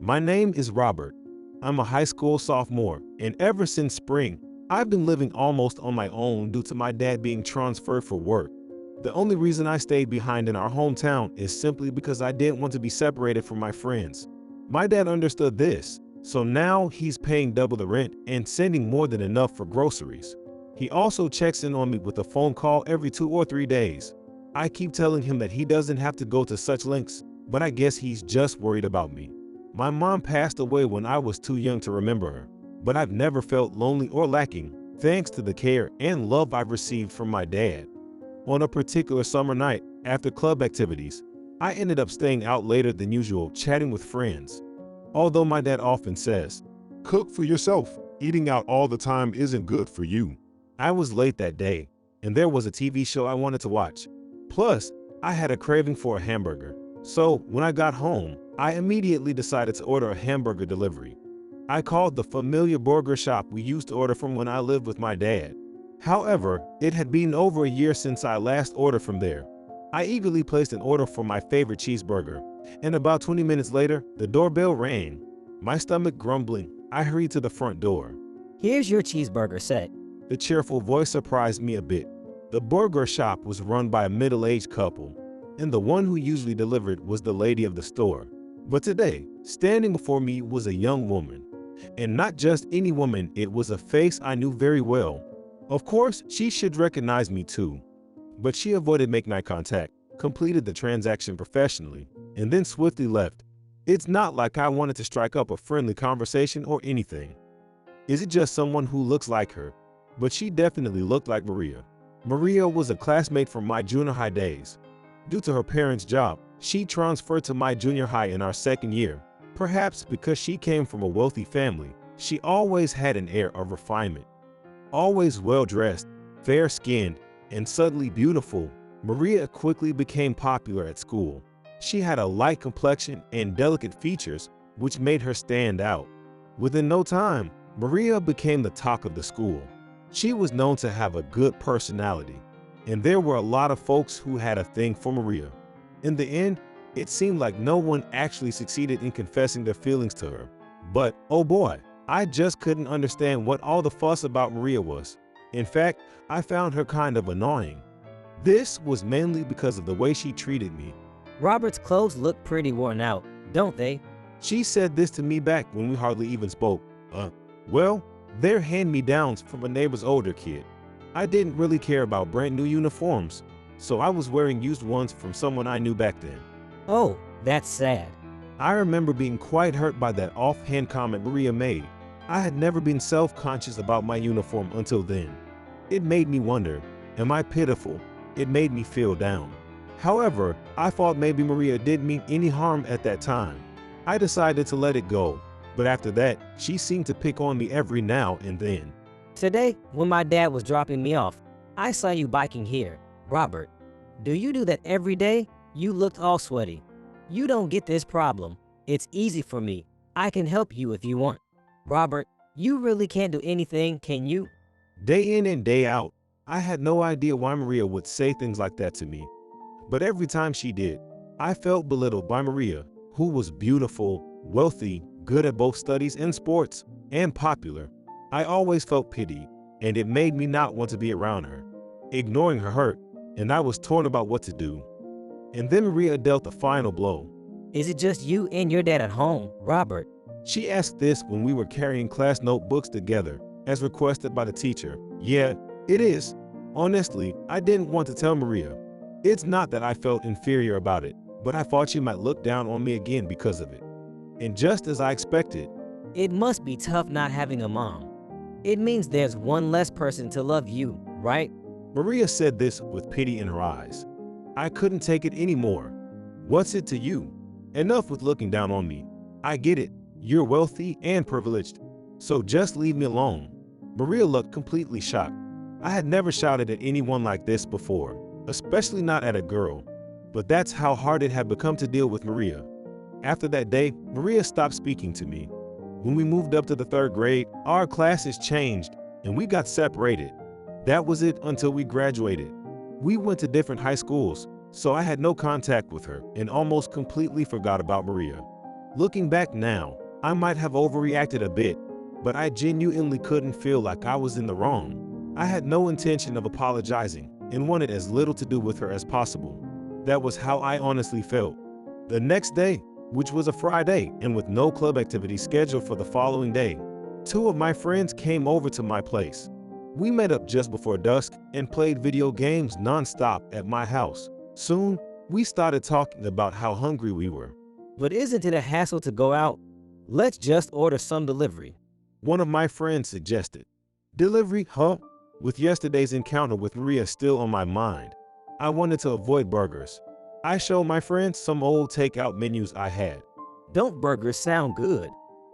My name is Robert. I'm a high school sophomore, and ever since spring, I've been living almost on my own due to my dad being transferred for work. The only reason I stayed behind in our hometown is simply because I didn't want to be separated from my friends. My dad understood this, so now he's paying double the rent and sending more than enough for groceries. He also checks in on me with a phone call every 2 or 3 days. I keep telling him that he doesn't have to go to such lengths, but I guess he's just worried about me. My mom passed away when I was too young to remember her, but I've never felt lonely or lacking, thanks to the care and love I've received from my dad. On a particular summer night, after club activities, I ended up staying out later than usual chatting with friends. Although my dad often says, Cook for yourself. Eating out all the time isn't good for you. I was late that day, and there was a TV show I wanted to watch. Plus, I had a craving for a hamburger. So, when I got home, I immediately decided to order a hamburger delivery. I called the familiar burger shop we used to order from when I lived with my dad. However, it had been over a year since I last ordered from there. I eagerly placed an order for my favorite cheeseburger, and about 20 minutes later, the doorbell rang. My stomach grumbling, I hurried to the front door. Here's your cheeseburger set. The cheerful voice surprised me a bit. The burger shop was run by a middle-aged couple, and the one who usually delivered was the lady of the store. But today, standing before me was a young woman. And not just any woman, it was a face I knew very well. Of course, she should recognize me too. But she avoided making eye contact, completed the transaction professionally, and then swiftly left. It's not like I wanted to strike up a friendly conversation or anything. Is it just someone who looks like her? But she definitely looked like Maria. Maria was a classmate from my junior high days. Due to her parents' job, she transferred to my junior high in our second year. Perhaps because she came from a wealthy family, she always had an air of refinement. Always well-dressed, fair-skinned, and subtly beautiful, Maria quickly became popular at school. She had a light complexion and delicate features, which made her stand out. Within no time, Maria became the talk of the school. She was known to have a good personality, and there were a lot of folks who had a thing for Maria. In the end, it seemed like no one actually succeeded in confessing their feelings to her. But, oh boy, I just couldn't understand what all the fuss about Maria was. In fact, I found her kind of annoying. This was mainly because of the way she treated me. Robert's clothes look pretty worn out, don't they? She said this to me back when we hardly even spoke. Well, they're hand-me-downs from a neighbor's older kid. I didn't really care about brand new uniforms, so I was wearing used ones from someone I knew back then. Oh, that's sad. I remember being quite hurt by that offhand comment Maria made. I had never been self-conscious about my uniform until then. It made me wonder, am I pitiful? It made me feel down. However, I thought maybe Maria didn't mean any harm at that time. I decided to let it go, but after that, she seemed to pick on me every now and then. Today, when my dad was dropping me off, I saw you biking here. Robert, do you do that every day? You looked all sweaty. You don't get this problem. It's easy for me. I can help you if you want. Robert, you really can't do anything, can you? Day in and day out, I had no idea why Maria would say things like that to me. But every time she did, I felt belittled by Maria, who was beautiful, wealthy, good at both studies and sports, and popular. I always felt pity, and it made me not want to be around her. Ignoring her hurt, and I was torn about what to do. And then Maria dealt the final blow. Is it just you and your dad at home, Robert? She asked this when we were carrying class notebooks together, as requested by the teacher. Yeah, it is. Honestly, I didn't want to tell Maria. It's not that I felt inferior about it, but I thought she might look down on me again because of it. And just as I expected, it must be tough not having a mom. It means there's one less person to love you, right? Maria said this with pity in her eyes. I couldn't take it anymore. What's it to you? Enough with looking down on me. I get it. You're wealthy and privileged, so just leave me alone. Maria looked completely shocked. I had never shouted at anyone like this before, especially not at a girl. But that's how hard it had become to deal with Maria. After that day, Maria stopped speaking to me. When we moved up to the 3rd grade, our classes changed and we got separated. That was it until we graduated. We went to different high schools, so I had no contact with her and almost completely forgot about Maria. Looking back now, I might have overreacted a bit, but I genuinely couldn't feel like I was in the wrong. I had no intention of apologizing and wanted as little to do with her as possible. That was how I honestly felt. The next day, which was a Friday and with no club activity scheduled for the following day, two of my friends came over to my place. We met up just before dusk and played video games non-stop at my house. Soon, we started talking about how hungry we were. But isn't it a hassle to go out? Let's just order some delivery. One of my friends suggested. Delivery, huh? With yesterday's encounter with Maria still on my mind, I wanted to avoid burgers. I showed my friends some old takeout menus I had. Don't burgers sound good?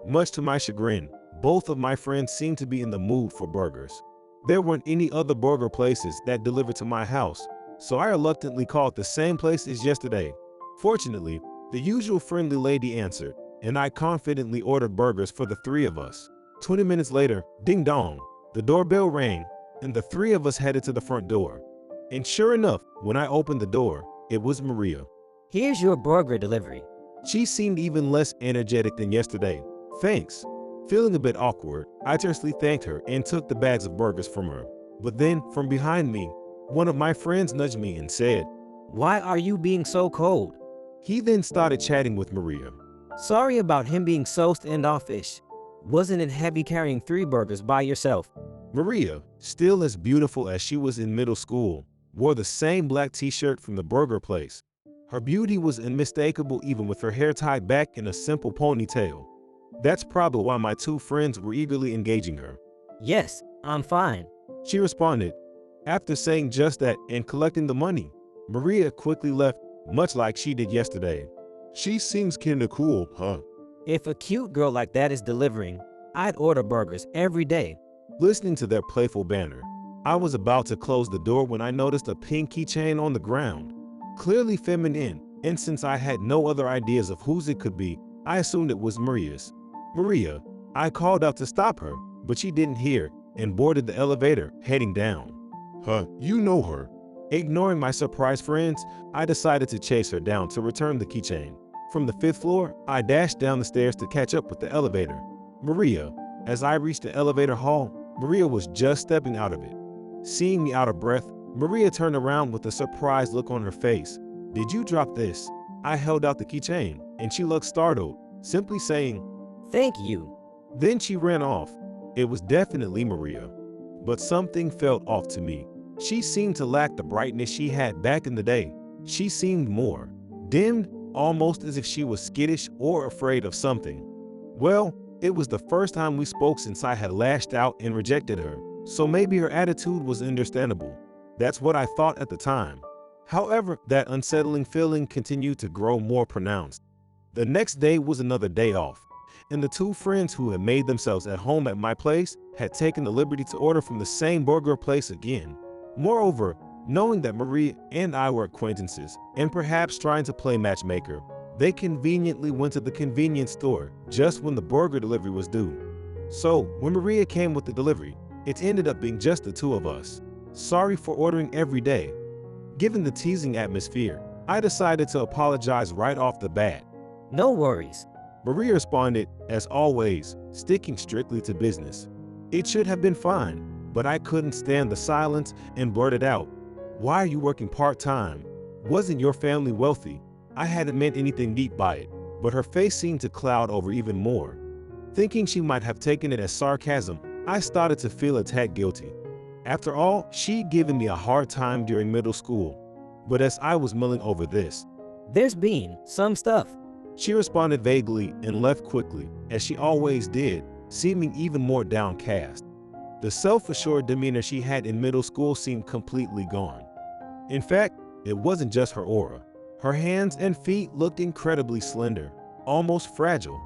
Much to my chagrin, both of my friends seemed to be in the mood for burgers. There weren't any other burger places that delivered to my house, so I reluctantly called the same place as yesterday. Fortunately, the usual friendly lady answered, and I confidently ordered burgers for the three of us. 20 minutes later, ding dong, the doorbell rang, and the three of us headed to the front door. And sure enough, when I opened the door, it was Maria. Here's your burger delivery. She seemed even less energetic than yesterday. Thanks. Feeling a bit awkward, I tersely thanked her and took the bags of burgers from her. But then, from behind me, one of my friends nudged me and said, Why are you being so cold? He then started chatting with Maria. Sorry about him being so standoffish. Wasn't it heavy carrying 3 burgers by yourself? Maria, still as beautiful as she was in middle school, wore the same black t-shirt from the burger place. Her beauty was unmistakable even with her hair tied back in a simple ponytail. That's probably why my two friends were eagerly engaging her. Yes, I'm fine. She responded. After saying just that and collecting the money, Maria quickly left, much like she did yesterday. She seems kinda cool, huh? If a cute girl like that is delivering, I'd order burgers every day. Listening to their playful banter, I was about to close the door when I noticed a pink keychain on the ground. Clearly feminine, and since I had no other ideas of whose it could be, I assumed it was Maria's. Maria, I called out to stop her, but she didn't hear and boarded the elevator, heading down. Huh, you know her. Ignoring my surprised friends, I decided to chase her down to return the keychain. From the 5th floor, I dashed down the stairs to catch up with the elevator. Maria, as I reached the elevator hall, Maria was just stepping out of it. Seeing me out of breath, Maria turned around with a surprised look on her face. Did you drop this? I held out the keychain, and she looked startled, simply saying, Thank you. Then she ran off. It was definitely Maria. But something felt off to me. She seemed to lack the brightness she had back in the day. She seemed more dimmed, almost as if she was skittish or afraid of something. Well, it was the first time we spoke since I had lashed out and rejected her, so maybe her attitude was understandable. That's what I thought at the time. However, that unsettling feeling continued to grow more pronounced. The next day was another day off, and the two friends who had made themselves at home at my place had taken the liberty to order from the same burger place again. Moreover, knowing that Maria and I were acquaintances, and perhaps trying to play matchmaker, they conveniently went to the convenience store just when the burger delivery was due. So, when Maria came with the delivery, it ended up being just the two of us. Sorry for ordering every day. Given the teasing atmosphere, I decided to apologize right off the bat. No worries. Maria responded, as always, sticking strictly to business. It should have been fine, but I couldn't stand the silence and blurted out, Why are you working part-time? Wasn't your family wealthy? I hadn't meant anything deep by it, but her face seemed to cloud over even more. Thinking she might have taken it as sarcasm, I started to feel a tad guilty. After all, she'd given me a hard time during middle school. But as I was mulling over this, There's been some stuff. she responded vaguely and left quickly, as she always did, seeming even more downcast. The self-assured demeanor she had in middle school seemed completely gone. In fact, it wasn't just her aura. Her hands and feet looked incredibly slender, almost fragile.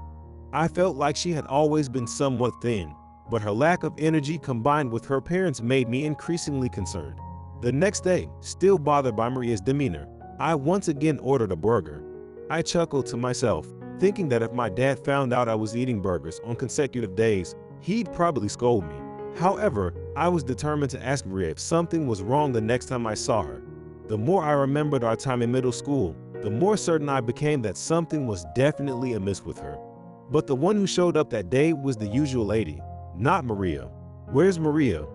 I felt like she had always been somewhat thin, but her lack of energy combined with her appearance made me increasingly concerned. The next day, still bothered by Maria's demeanor, I once again ordered a burger. I chuckled to myself, thinking that if my dad found out I was eating burgers on consecutive days, he'd probably scold me. However, I was determined to ask Maria if something was wrong the next time I saw her. The more I remembered our time in middle school, the more certain I became that something was definitely amiss with her. But the one who showed up that day was the usual lady, not Maria. "Where's Maria?"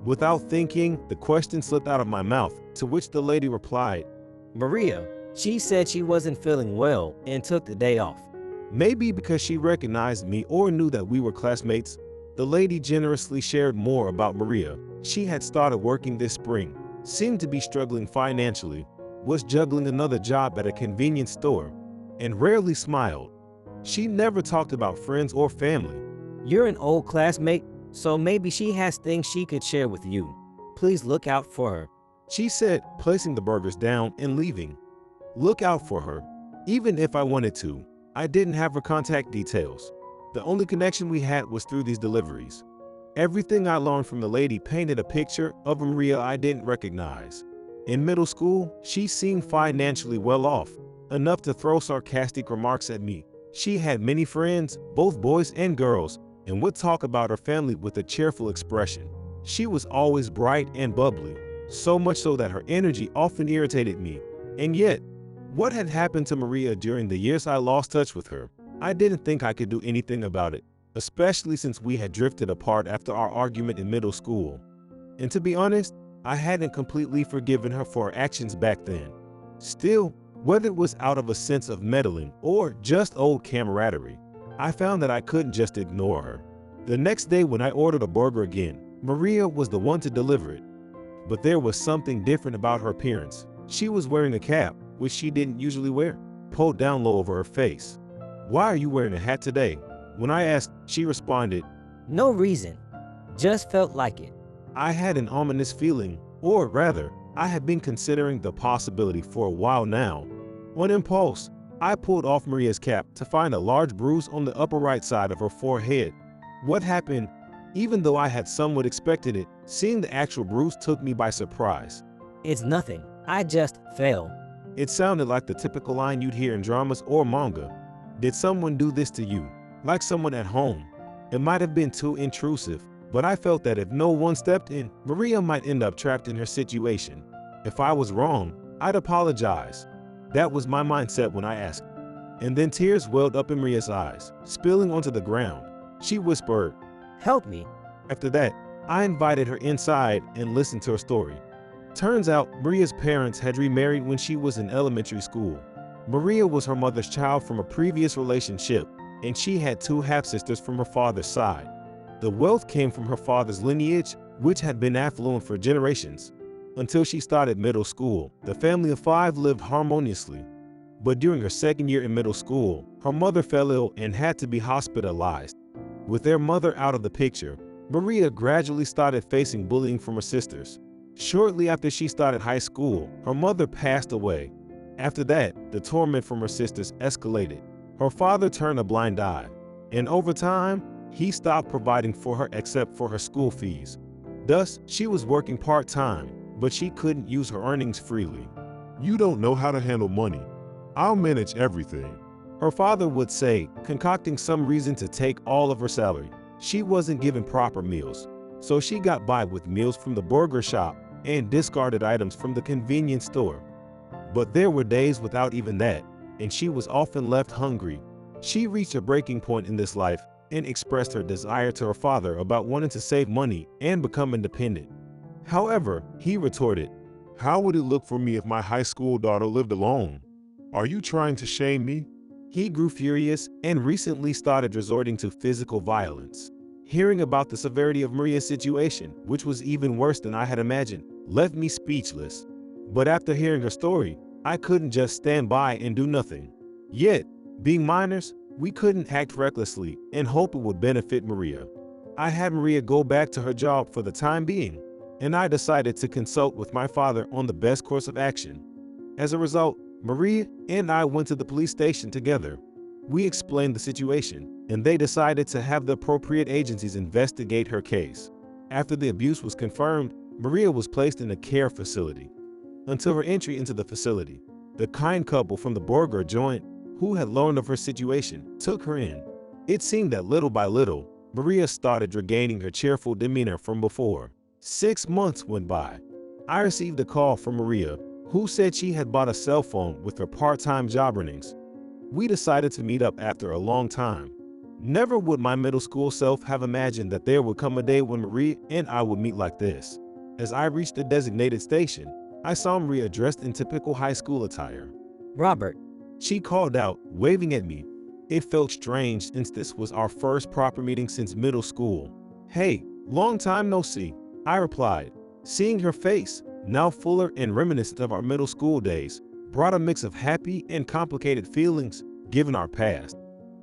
Without thinking, the question slipped out of my mouth, to which the lady replied, Maria, she said she wasn't feeling well and took the day off. Maybe because she recognized me or knew that we were classmates, the lady generously shared more about Maria. She had started working this spring, seemed to be struggling financially, was juggling another job at a convenience store, and rarely smiled. She never talked about friends or family. You're an old classmate, so maybe she has things she could share with you. Please look out for her. She said, placing the burgers down and leaving. Look out for her. Even if I wanted to, I didn't have her contact details. The only connection we had was through these deliveries. Everything I learned from the lady painted a picture of a Maria I didn't recognize. In middle school, she seemed financially well off, enough to throw sarcastic remarks at me. She had many friends, both boys and girls, and would talk about her family with a cheerful expression. She was always bright and bubbly, so much so that her energy often irritated me. And yet, what had happened to Maria during the years I lost touch with her? I didn't think I could do anything about it, especially since we had drifted apart after our argument in middle school. And to be honest, I hadn't completely forgiven her for her actions back then. Still, whether it was out of a sense of meddling or just old camaraderie, I found that I couldn't just ignore her. The next day when I ordered a burger again, Maria was the one to deliver it. But there was something different about her appearance. She was wearing a cap, which she didn't usually wear, pulled down low over her face. "Why are you wearing a hat today?" When I asked, she responded, No reason. Just felt like it. I had an ominous feeling, or rather, I had been considering the possibility for a while now. On impulse, I pulled off Maria's cap to find a large bruise on the upper right side of her forehead. What happened? Even though I had somewhat expected it, seeing the actual bruise took me by surprise. It's nothing. I just fell. It sounded like the typical line you'd hear in dramas or manga. Did someone do this to you? Like someone at home. It might have been too intrusive, but I felt that if no one stepped in, Maria might end up trapped in her situation. If I was wrong, I'd apologize. That was my mindset when I asked. And then tears welled up in Maria's eyes, spilling onto the ground. She whispered, Help me. After that, I invited her inside and listened to her story. Turns out, Maria's parents had remarried when she was in elementary school. Maria was her mother's child from a previous relationship, and she had two half-sisters from her father's side. The wealth came from her father's lineage, which had been affluent for generations. Until she started middle school, the family of 5 lived harmoniously. But during her second year in middle school, her mother fell ill and had to be hospitalized. With their mother out of the picture, Maria gradually started facing bullying from her sisters. Shortly after she started high school, her mother passed away. After that, the torment from her sisters escalated. Her father turned a blind eye, and over time, he stopped providing for her except for her school fees. Thus, she was working part-time, but she couldn't use her earnings freely. You don't know how to handle money. I'll manage everything. Her father would say, concocting some reason to take all of her salary. She wasn't given proper meals, so she got by with meals from the burger shop and discarded items from the convenience store. But there were days without even that, and she was often left hungry. She reached a breaking point in this life and expressed her desire to her father about wanting to save money and become independent. However, he retorted, How would it look for me if my high school daughter lived alone? Are you trying to shame me? He grew furious and recently started resorting to physical violence. Hearing about the severity of Maria's situation, which was even worse than I had imagined, left me speechless. But after hearing her story, I couldn't just stand by and do nothing. Yet, being minors, we couldn't act recklessly and hope it would benefit Maria. I had Maria go back to her job for the time being, and I decided to consult with my father on the best course of action. As a result, Maria and I went to the police station together. We explained the situation, and they decided to have the appropriate agencies investigate her case. After the abuse was confirmed, Maria was placed in a care facility. Until her entry into the facility, the kind couple from the burger joint, who had learned of her situation, took her in. It seemed that little by little, Maria started regaining her cheerful demeanor from before. 6 months went by. I received a call from Maria, who said she had bought a cell phone with her part-time job earnings. We decided to meet up after a long time. Never would my middle school self have imagined that there would come a day when Maria and I would meet like this. As I reached the designated station, I saw Maria dressed in typical high school attire. Robert, She called out, waving at me. It felt strange since this was our first proper meeting since middle school. "Hey, long time no see," I replied. Seeing her face, now fuller and reminiscent of our middle school days, brought a mix of happy and complicated feelings given our past.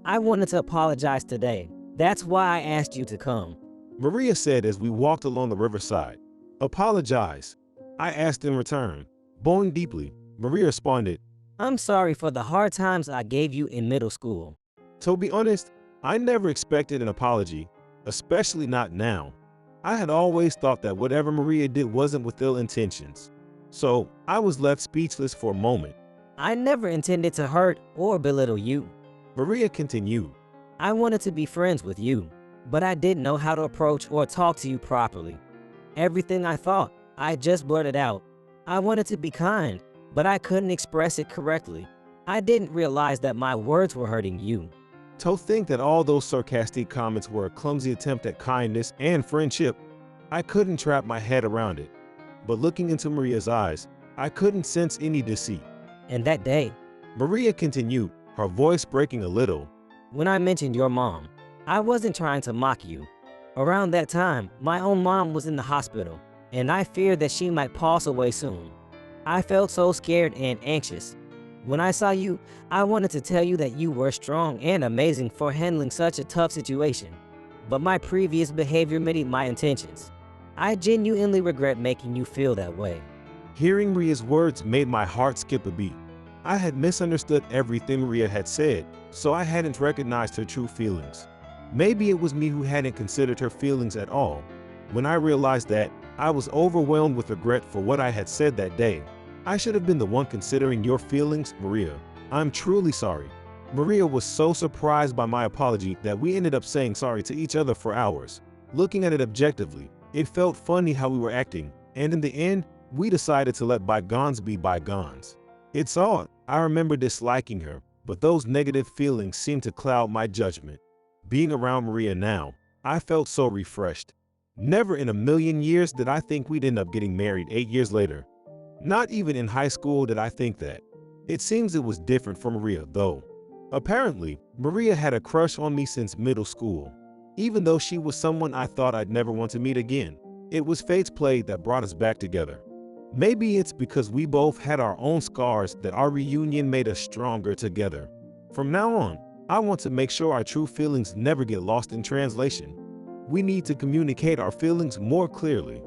I wanted to apologize today. That's why I asked you to come. Maria said as we walked along the riverside. "Apologize," I asked in return. Bowing deeply, Maria responded, I'm sorry for the hard times I gave you in middle school. "To be honest, I never expected an apology, especially not now. I had always thought that whatever Maria did wasn't with ill intentions. So I was left speechless for a moment." I never intended to hurt or belittle you. Maria continued. I wanted to be friends with you, but I didn't know how to approach or talk to you properly. Everything I thought, I just blurted out. I wanted to be kind, but I couldn't express it correctly. I didn't realize that my words were hurting you. To think that all those sarcastic comments were a clumsy attempt at kindness and friendship, I couldn't wrap my head around it. But looking into Maria's eyes, I couldn't sense any deceit. And that day, Maria continued, her voice breaking a little. when I mentioned your mom, I wasn't trying to mock you. Around that time, my own mom was in the hospital, and I feared that she might pass away soon. I felt so scared and anxious. When I saw you, I wanted to tell you that you were strong and amazing for handling such a tough situation. But my previous behavior made my intentions. I genuinely regret making you feel that way. Hearing Maria's words made my heart skip a beat. I had misunderstood everything Maria had said, so I hadn't recognized her true feelings. Maybe it was me who hadn't considered her feelings at all. When I realized that, I was overwhelmed with regret for what I had said that day. I should have been the one considering your feelings, Maria. I'm truly sorry. Maria was so surprised by my apology that we ended up saying sorry to each other for hours. Looking at it objectively, it felt funny how we were acting, and in the end, we decided to let bygones be bygones. It's odd, I remember disliking her, but those negative feelings seemed to cloud my judgment. Being around Maria now, I felt so refreshed. Never in a million years did I think we'd end up getting married 8 years later. Not even in high school did I think that. It seems it was different for Maria, though. Apparently, Maria had a crush on me since middle school. Even though she was someone I thought I'd never want to meet again, it was fate's play that brought us back together. Maybe it's because we both had our own scars that our reunion made us stronger together. From now on, I want to make sure our true feelings never get lost in translation. We need to communicate our feelings more clearly.